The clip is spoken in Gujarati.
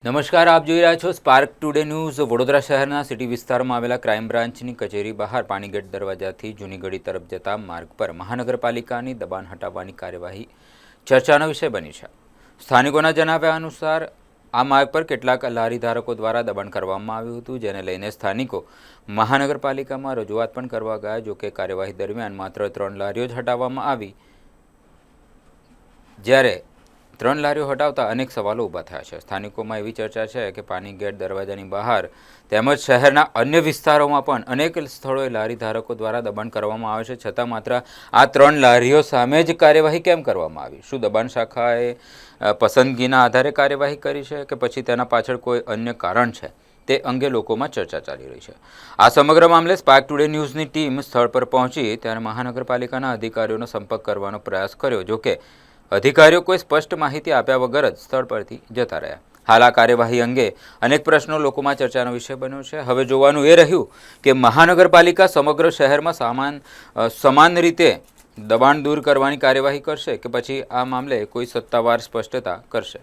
નમસ્કાર, આપ જોઈ રહ્યા છો સ્પાર્ક ટુડે ન્યૂઝ। વડોદરા શહેરના સિટી વિસ્તારમાં આવેલા ક્રાઇમ બ્રાન્ચની કચેરી બહાર પાણીગેટ દરવાજાથી જૂનીગઢી તરફ જતા માર્ગ પર મહાનગરપાલિકાની દબાણ હટાવવાની કાર્યવાહી ચર્ચાનો વિષય બની છે। સ્થાનિકોના જણાવ્યા અનુસાર આ માર્ગ પર કેટલાક લારી ધારકો દ્વારા દબાણ કરવામાં આવ્યું હતું, જેને લઈને સ્થાનિકો મહાનગરપાલિકામાં રજૂઆત પણ કરવા ગયા। જોકે કાર્યવાહી દરમિયાન માત્ર 3 લારીઓ જ હટાવવામાં આવી, જ્યારે 3 લારીઓ હટાવતા અનેક સવાલો ઊભા થયા છે। સ્થાનિકોમાં એવી ચર્ચા છે કે પાણીગેટ દરવાજાની બહાર તેમજ શહેરના અન્ય વિસ્તારોમાં પણ અનેક સ્થળોએ લારી ધારકો દ્વારા દબાણ કરવામાં આવે છે, છતાં માત્ર આ 3 લારીઓ સામે જ કાર્યવાહી કેમ કરવામાં આવી? શું દબાણ શાખાએ પસંદગીના આધારે કાર્યવાહી કરી છે કે પછી તેના પાછળ કોઈ અન્ય કારણ છે? તે અંગે લોકોમાં ચર્ચા ચાલી રહી છે। આ સમગ્ર મામલે સ્પાર્ક ટુડે ન્યૂઝની ટીમ સ્થળ પર પહોંચી ત્યારે મહાનગરપાલિકાના અધિકારીઓનો સંપર્ક કરવાનો પ્રયાસ કર્યો। જોકે અધિકારીઓ કોઈ સ્પષ્ટ માહિતી આપ્યા વગર જ સ્થળ પરથી જતા રહ્યા। હાલ આ કાર્યવાહી અંગે અનેક પ્રશ્નો લોકોમાં ચર્ચાનો વિષય બન્યો છે। હવે જોવાનું એ રહ્યું કે મહાનગરપાલિકા સમગ્ર શહેરમાં સમાન રીતે દબાણ દૂર કરવાની કાર્યવાહી કરશે કે પછી આ મામલે કોઈ સત્તાવાર સ્પષ્ટતા કરશે।